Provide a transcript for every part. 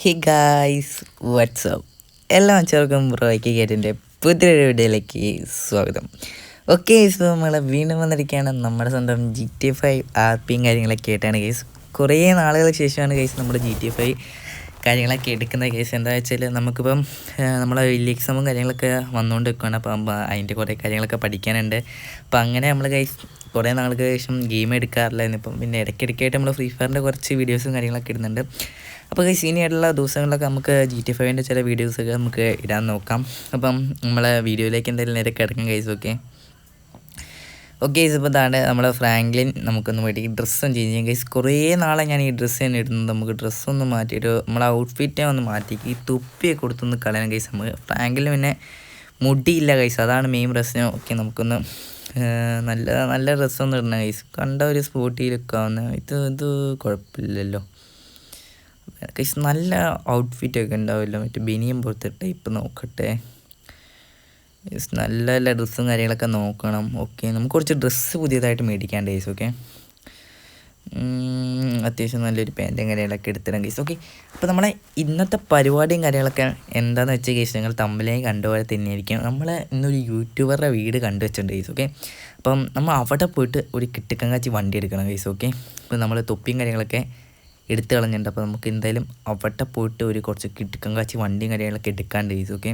Hey guys WhatsApp എല്ലാ ചെറുക്കും ബ്രോയ്ക്ക് കേട്ടിൻ്റെ പുതിയൊരു വീഡിയോയിലേക്ക് സ്വാഗതം. ഓക്കെ ഇപ്പോൾ നമ്മൾ വീണ്ടും വന്നിരിക്കുകയാണ് നമ്മുടെ സ്വന്തം GTA 5 ആർപ്പിയും കാര്യങ്ങളൊക്കെ ആയിട്ടാണ് കേസ്. കുറേ നാളുകൾക്ക് ശേഷമാണ് കേസ് നമ്മുടെ GTA 5 കാര്യങ്ങളൊക്കെ എടുക്കുന്ന കേസ്. എന്താ വെച്ചാൽ നമുക്കിപ്പം നമ്മളെ വലിയ എക്സാമും കാര്യങ്ങളൊക്കെ വന്നുകൊണ്ട് നിൽക്കുകയാണ്. അപ്പം അതിൻ്റെ കുറേ കാര്യങ്ങളൊക്കെ പഠിക്കാനുണ്ട്. അപ്പം അങ്ങനെ നമ്മൾ കേസ് കുറേ നാൾക്ക് ശേഷം ഗെയിം എടുക്കാറില്ലായിരുന്നു. ഇപ്പം പിന്നെ ഇടയ്ക്കിടയ്ക്കായിട്ട് നമ്മൾ ഫ്രീ ഫയറിൻ്റെ കുറച്ച് വീഡിയോസും കാര്യങ്ങളൊക്കെ ഇടുന്നുണ്ട്. അപ്പോൾ ഈ സീനിയായിട്ടുള്ള ദിവസങ്ങളിലൊക്കെ നമുക്ക് GTA 5 ചില വീഡിയോസൊക്കെ നമുക്ക് ഇടാൻ നോക്കാം. അപ്പം നമ്മളെ വീഡിയോയിലേക്ക് എന്തായാലും നേരെ കിടക്കും കേസ്. ഓക്കെ ഇപ്പോൾ ഇതാണ് നമ്മുടെ ഫ്രാങ്ക്ലിൻ. നമുക്കൊന്ന് വേണ്ടി ഡ്രസ്സും ചേഞ്ച് ചെയ്യാം കേസ്. കുറേ നാളെ ഞാൻ ഈ ഡ്രസ്സ് തന്നെ ഇടുന്നത്. നമുക്ക് ഡ്രസ്സൊന്ന് മാറ്റിയിട്ട് നമ്മളെ ഔട്ട്ഫിറ്റേ ഒന്ന് മാറ്റി ഈ തൊപ്പിയൊക്കെ കൊടുത്തൊന്ന് കളയണം കേസ്. നമുക്ക് ഫ്രാങ്ക്ലിന് പിന്നെ മുടിയില്ല കേസ്, അതാണ് മെയിൻ പ്രശ്നം. ഓക്കെ നമുക്കൊന്ന് നല്ല നല്ല ഡ്രസ്സൊന്നും ഇടണം കേസ്. കണ്ട ഒരു സ്പോർട്ടിയിലൊക്കെ ആവുന്ന ഇത് കുഴപ്പമില്ലല്ലോ കേസ്. നല്ല ഔട്ട്ഫിറ്റൊക്കെ ഉണ്ടാവുമല്ലോ, മറ്റേ ബനിയം പോലത്തെ ടൈപ്പ് നോക്കട്ടെ. നല്ല നല്ല ഡ്രസ്സും കാര്യങ്ങളൊക്കെ നോക്കണം. ഓക്കെ നമുക്ക് കുറച്ച് ഡ്രസ്സ് പുതിയതായിട്ട് മേടിക്കാൻ കേസ്. ഓക്കെ അത്യാവശ്യം നല്ലൊരു പാൻറ്റും കാര്യങ്ങളൊക്കെ എടുത്തിടാം കേസ്. ഓക്കെ അപ്പോൾ നമ്മളെ ഇന്നത്തെ പരിപാടിയും കാര്യങ്ങളൊക്കെ എന്താണെന്ന് വെച്ച കേസ് നിങ്ങൾ തമ്മിലേ കണ്ടുപോലെ തന്നെയായിരിക്കും. നമ്മൾ ഇന്നൊരു യൂട്യൂബറുടെ വീട് കണ്ടുവച്ചിട്ടുണ്ട് കേസ്. ഓക്കെ അപ്പം നമ്മൾ അവിടെ പോയിട്ട് ഒരു കിട്ടിക്കങ്കാച്ചി വണ്ടി എടുക്കണം കേസ്. ഓക്കെ അപ്പോൾ നമ്മൾ തൊപ്പിയും കാര്യങ്ങളൊക്കെ എടുത്തു കളഞ്ഞിട്ടുണ്ട്. അപ്പോൾ നമുക്ക് എന്തായാലും അവിടെ പോയിട്ട് ഒരു കുറച്ച് കിട്ടിക്കങ്കാച്ചി വണ്ടിയും കാര്യങ്ങളൊക്കെ എടുക്കാണ്ട് കേസ്. ഓക്കെ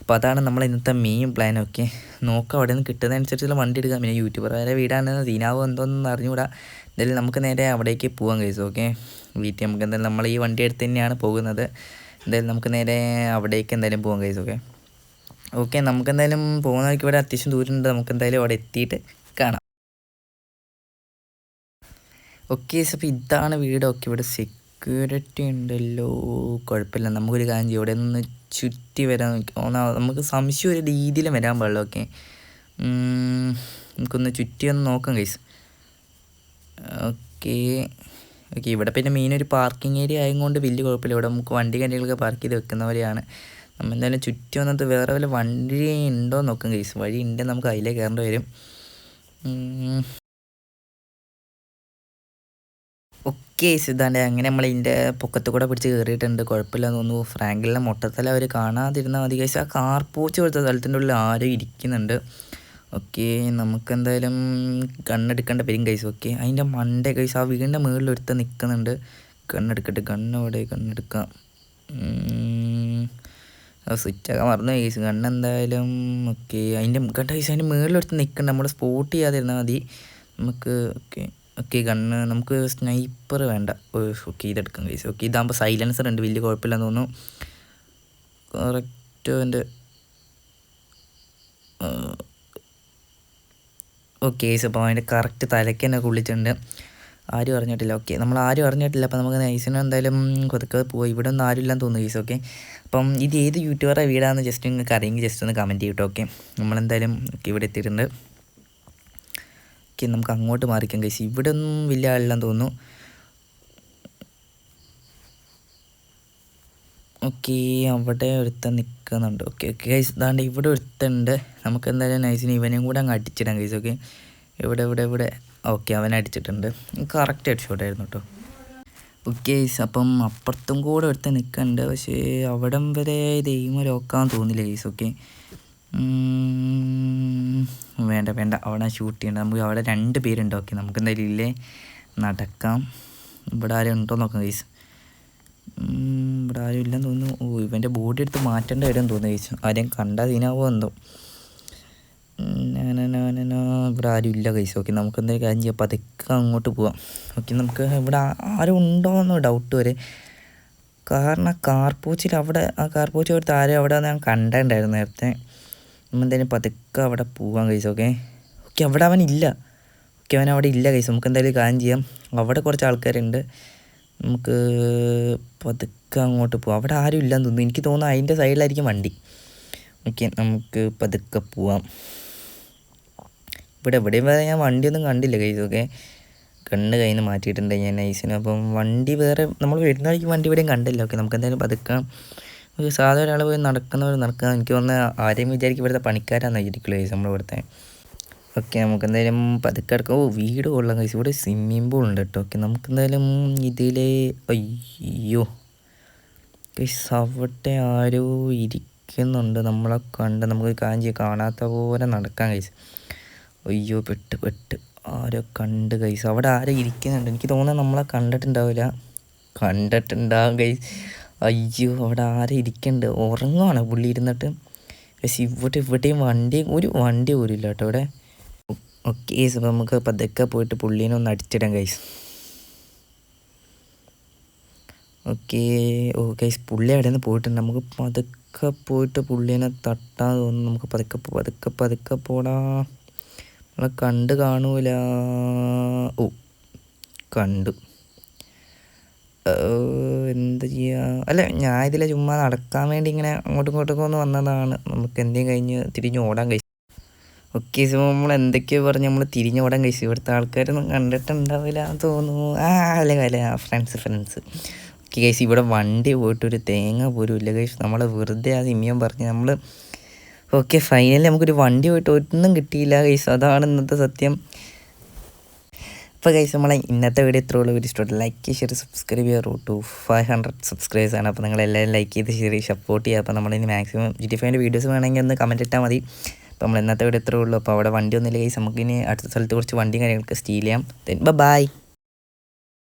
അപ്പോൾ അതാണ് നമ്മൾ ഇന്നത്തെ മെയിൻ പ്ലാൻ. ഓക്കെ നോക്കാം അവിടെ നിന്ന് കിട്ടുന്നതനുസരിച്ചുള്ള വണ്ടി എടുക്കാം. പിന്നെ യൂട്യൂബറുടെ വീടാണ്, സീനാവോ എന്തോന്നും അറിഞ്ഞുകൂടാ. എന്തായാലും നമുക്ക് നേരെ അവിടേക്ക് പോകാം കേസ്. ഓക്കെ വീട്ടിൽ നമുക്ക് എന്തായാലും നമ്മൾ ഈ വണ്ടി എടുത്ത് തന്നെയാണ് പോകുന്നത്. എന്തായാലും നമുക്ക് നേരെ അവിടേക്ക് എന്തായാലും പോകാം കേസ്. ഓക്കെ നമുക്ക് എന്തായാലും പോകുന്നവർക്ക് ഇവിടെ അത്യാവശ്യം ദൂരമുണ്ട്. നമുക്ക് എന്തായാലും അവിടെ എത്തിയിട്ട് കാണാം. ഓക്കെ അപ്പോൾ ഇതാണ് വീട്. ഓക്കെ ഇവിടെ സെക്യൂരിറ്റി ഉണ്ടല്ലോ, കുഴപ്പമില്ല. നമുക്കൊരു കാര്യം ചെയ്യും, ഇവിടെ നിന്ന് ചുറ്റി വരാൻ നമുക്ക് സംശയം ഒരു രീതിയിലും വരാൻ പാടില്ല. ഓക്കെ നമുക്കൊന്ന് ചുറ്റി ഒന്ന് നോക്കാം കേസ്. ഓക്കെ ഓക്കെ ഇവിടെ പിന്നെ മെയിൻ ഒരു പാർക്കിംഗ് ഏരിയ ആയതുകൊണ്ട് വലിയ കുഴപ്പമില്ല. ഇവിടെ നമുക്ക് വണ്ടി കാര്യങ്ങളൊക്കെ പാർക്ക് ചെയ്ത് വെക്കുന്നവരെയാണ്. നമ്മൾ എന്തായാലും ചുറ്റി വന്നിട്ട് വേറെ വല്ല വണ്ടി ഉണ്ടോ നോക്കാം കേസ്. വഴി ഉണ്ടെങ്കിൽ നമുക്ക് അതിലേ കയറേണ്ടി വരും. ഓക്കെ ഇതാണ്ട് അങ്ങനെ നമ്മൾ ഇതിൻ്റെ പൊക്കത്ത് കൂടെ പിടിച്ച് കയറിയിട്ടുണ്ട്. കുഴപ്പമില്ലെന്ന് തോന്നുന്നു. ഫ്രാങ്കിളിനെ മൊട്ടത്തല അവർ കാണാതിരുന്നാൽ മതി കേസ്. ആ കാർപോച്ച് കൊടുത്ത സ്ഥലത്തിൻ്റെ ഉള്ളിൽ ആരും ഇരിക്കുന്നുണ്ട്. ഓക്കെ നമുക്കെന്തായാലും കണ്ണെടുക്കേണ്ട വരും കേസ്. ഓക്കെ അതിൻ്റെ മണ്ടേ കേസ്, ആ വീടിൻ്റെ മുകളിൽ ഒരുത്ത നിൽക്കുന്നുണ്ട്. കണ്ണെടുക്കട്ടെ, കണ്ണെടുക്കാം. സ്വിച്ചൊക്കെ മറന്നു കേസ്. കണ്ണെന്തായാലും ഓക്കെ അതിൻ്റെ കണ്ട കേസ്, അതിൻ്റെ മുകളിൽ ഒരുത്ത നിൽക്കുന്നുണ്ട്. നമ്മൾ സ്പോട്ട് ചെയ്യാതിരുന്നാൽ മതി നമുക്ക്. ഓക്കെ ഗണ്ണ് നമുക്ക് സ്നൈപ്പർ വേണ്ട. ഓക്കെ ഇതെടുക്കാം കേസ്. ഓക്കെ ഇതാകുമ്പോൾ സൈലൻസർ ഉണ്ട്, വലിയ കുഴപ്പമില്ലെന്ന് തോന്നുന്നു. കറക്റ്റ് എൻ്റെ ഓക്കെ കേസ്. അപ്പോൾ അതിൻ്റെ കറക്റ്റ് തലയ്ക്ക് തന്നെ കുളിച്ചിട്ടുണ്ട്. ആരും അറിഞ്ഞിട്ടില്ല. ഓക്കെ നമ്മൾ ആരും അറിഞ്ഞിട്ടില്ല. അപ്പോൾ നമുക്ക് നൈസിന് എന്തായാലും കൊതുക്കെ പോയി. ഇവിടെ ഒന്നും ആരും ഇല്ലെന്ന് തോന്നുന്നു കേസ്. ഓക്കെ അപ്പം ഇത് ഏത് യൂട്യൂബറുടെ വീടാണെന്ന് ജസ്റ്റ് നിങ്ങൾക്ക് അറിയെങ്കിൽ ജസ്റ്റ് ഒന്ന് കമൻറ്റ് ചെയ്യട്ടോ. ഓക്കെ നമ്മളെന്തായാലും ഇവിടെ എത്തിയിട്ടുണ്ട്. ഓക്കെ നമുക്ക് അങ്ങോട്ട് മാറിക്കാം കേസ്. ഇവിടെ ഒന്നും വലിയ ആളില്ലെന്ന് തോന്നുന്നു. ഓക്കെ അവിടെ ഒരുത്തൻ നിൽക്കുന്നുണ്ട്. ഓക്കെ കേസ് ഇതാണ്ട് ഇവിടെ ഒരുത്തുണ്ട്. നമുക്ക് എന്തായാലും നൈസിന് ഇവനെയും കൂടെ അങ്ങ് അടിച്ചിടാം കേസ്. ഓക്കെ ഇവിടെ ഓക്കെ അവൻ അടിച്ചിട്ടുണ്ട്. കറക്റ്റ് ഹെഡ് ഷോട്ടായിരുന്നു കേട്ടോ. ഓക്കെ അപ്പം അപ്പുറത്തും കൂടെ ഒരുത്തൻ നിൽക്കുന്നുണ്ട്. പക്ഷേ അവിടം വരെ ഇത് എയിമ ലോക്കാൻ തോന്നില്ല കേസ്. ഓക്കെ വേണ്ട അവിടെ ഷൂട്ട് ചെയ്യണ്ട. നമുക്ക് അവിടെ 2 പേരുണ്ട്. ഓക്കെ നമുക്ക് എന്തായാലും ഇല്ലേ നടക്കാം. ഇവിടെ ആരും ഉണ്ടോ നോക്കാം കേസ്. ഇവിടെ ആരും ഇല്ലെന്ന് തോന്നുന്നു. ഇവൻ്റെ ബോഡി എടുത്ത് മാറ്റേണ്ട വരും തോന്നുന്നു കേസ്. ആരെയും കണ്ടാൽ ഇതിനാവോ എന്തോ. ഇവിടെ ആരും ഇല്ല കേസ്. ഓക്കെ നമുക്ക് എന്തായാലും കാര്യം ചെയ്യാം, പതുക്കെ അങ്ങോട്ട് പോവാം. ഓക്കെ നമുക്ക് ഇവിടെ ആരും ഉണ്ടോ എന്നോ ഡൗട്ട് വരെ. കാരണം കാർപോച്ചിൽ അവിടെ ആ കാർപോച്ച് കൊടുത്ത് ആരും അവിടെ ഞാൻ കണ്ടിട്ടുണ്ടായിരുന്നു നേരത്തെ. നമ്മൾ എന്തായാലും പതുക്കെ അവിടെ പോവാം കേസ്. ഓക്കെ അവിടെ അവനില്ല. അവൻ അവിടെ ഇല്ല കേസ്. നമുക്ക് എന്തായാലും കാര്യം ചെയ്യാം, അവിടെ കുറച്ച് ആൾക്കാരുണ്ട്. നമുക്ക് പതുക്കെ അങ്ങോട്ട് പോവാം. അവിടെ ആരും ഇല്ലെന്ന് തോന്നുന്നു. എനിക്ക് തോന്നുന്നു അതിൻ്റെ സൈഡിലായിരിക്കും വണ്ടി. ഓക്കെ നമുക്ക് പതുക്കെ പോവാം. എവിടെയും വേറെ ഞാൻ വണ്ടിയൊന്നും കണ്ടില്ല കേസ്. ഓക്കെ കണ്ണ് കയ്യിൽ നിന്ന് മാറ്റിയിട്ടുണ്ട് ഞാൻ നൈസിന്. അപ്പം വണ്ടി വേറെ നമ്മൾ വരുന്ന വഴിക്ക് വണ്ടി ഇവിടെയും കണ്ടില്ല. ഓക്കെ നമുക്ക് എന്തായാലും പതുക്കാം. ഒരു സാധാ ഒരാൾ പോയി നടക്കുക. എനിക്ക് തോന്നുന്നത് ആരെയും വിചാരിക്കും ഇവിടുത്തെ പണിക്കാരാണെന്ന് വിചാരിക്കുള്ളൂ കേസ് നമ്മളിവിടുത്തെ. ഓക്കെ നമുക്ക് എന്തായാലും പതുക്കെ എടുക്കാം. വീട് കൊള്ളാം കേസ്. ഇവിടെ സ്വിമ്മിംഗ് പൂൾ ഉണ്ട് കേട്ടോ. ഓക്കെ നമുക്ക് എന്തായാലും ഇതിൽ അയ്യോ ഗൈസ് അവിടെ ആരോ ഇരിക്കുന്നുണ്ട്, നമ്മളെ കണ്ട്. നമുക്ക് കാര്യം കാണാത്ത പോലെ നടക്കാം ഗൈസ്. അയ്യോ പെട്ട് ആരോ കണ്ട് ഗൈസ്. അവിടെ ആരോ ഇരിക്കുന്നുണ്ട്, എനിക്ക് തോന്നുന്നത് നമ്മളെ കണ്ടിട്ടുണ്ടാവും ഗൈസ്. അയ്യോ അവിടെ ആരോ ഇരിക്കുന്നുണ്ട്, ഉറങ്ങുവാണ് പുള്ളി ഇരുന്നിട്ട് ഗൈസ്. ഇവിടെയും ഒരു വണ്ടി പോലും ഇല്ല കേട്ടോ ഇവിടെ. ഓക്കെ ഗൈസ്, അപ്പോൾ നമുക്ക് പതുക്കെ പോയിട്ട് പുള്ളീനെ ഒന്ന് അടിച്ചിടാം ഗൈസ്. ഓക്കെ ഗൈസ്, പുള്ളി അവിടെ നിന്ന് പോയിട്ടുണ്ട്. നമുക്ക് പതുക്കെ പോയിട്ട് പുള്ളീനെ തട്ടാൻ തോന്നുന്നു. നമുക്ക് പതുക്കെ പോടാ, നമ്മളെ കണ്ട് കാണൂല. ഓ കണ്ടു. എന്താ ചെയ്യുക? അല്ല, ഞാൻ ഇതിലെ ചുമ്മാ നടക്കാൻ വേണ്ടി ഇങ്ങനെ അങ്ങോട്ടും ഇങ്ങോട്ടൊക്കെ ഒന്ന് വന്നതാണ്. നമുക്ക് എന്തെങ്കിലും കഴിഞ്ഞ് തിരിഞ്ഞ് ഓടാൻ കഴിച്ചു. ഓക്കെ, സോ നമ്മൾ എന്തൊക്കെയോ പറഞ്ഞ് നമ്മൾ തിരിഞ്ഞോടാൻ കഴിച്ചു. ഇവിടുത്തെ ആൾക്കാരൊന്നും കണ്ടിട്ടുണ്ടാവില്ല എന്ന് തോന്നുന്നു. അല്ല ഫ്രണ്ട്സ്. ഓക്കെ ഗൈസ്, ഇവിടെ വണ്ടി പോയിട്ടൊരു തേങ്ങ പോലും ഇല്ല ഗൈസ്. നമ്മളെ വെറുതെ ആ സിമിയം പറഞ്ഞ് നമ്മൾ. ഓക്കെ, ഫൈനലി നമുക്കൊരു വണ്ടി പോയിട്ട് ഒന്നും കിട്ടിയില്ല ഗൈസ്. അതാണ് ഇന്നത്തെ സത്യം. അപ്പോൾ ഗൈസ്, നമ്മളെ ഇന്നത്തെ വീഡിയോ ഇത്രയുള്ള വീഡിയോ ഇഷ്ടപ്പെട്ടു ലൈക്ക്, ഷെയർ, സബ്സ്ക്രൈബ് ചെയ്യുക. റൂട്ട് ടു 500 സബ്സ്ക്രൈബേഴ്സാണ്. അപ്പോൾ നിങ്ങളെല്ലാവരും ലൈക്ക് ചെയ്ത് ഷെയർ സപ്പോർട്ട് ചെയ്യുക. അപ്പോൾ നമ്മളിനി മാക്സിമം GTA 5 വീഡിയോസ് വേണമെങ്കിൽ ഒന്ന് കമൻറ്റ് ഇട്ടാൽ മതി. അപ്പോൾ നമ്മൾ ഇന്നത്തെ വീഡിയോ ഇത്രയേ ഉള്ളൂ. അപ്പോൾ അവിടെ വണ്ടി ഒന്നുമില്ല ഗൈസ്. നമുക്കിനി അടുത്ത സ്ഥലത്ത് കുറച്ച് വണ്ടിയും കാര്യങ്ങളൊക്കെ സ്റ്റീൽ ചെയ്യാം. ബൈ.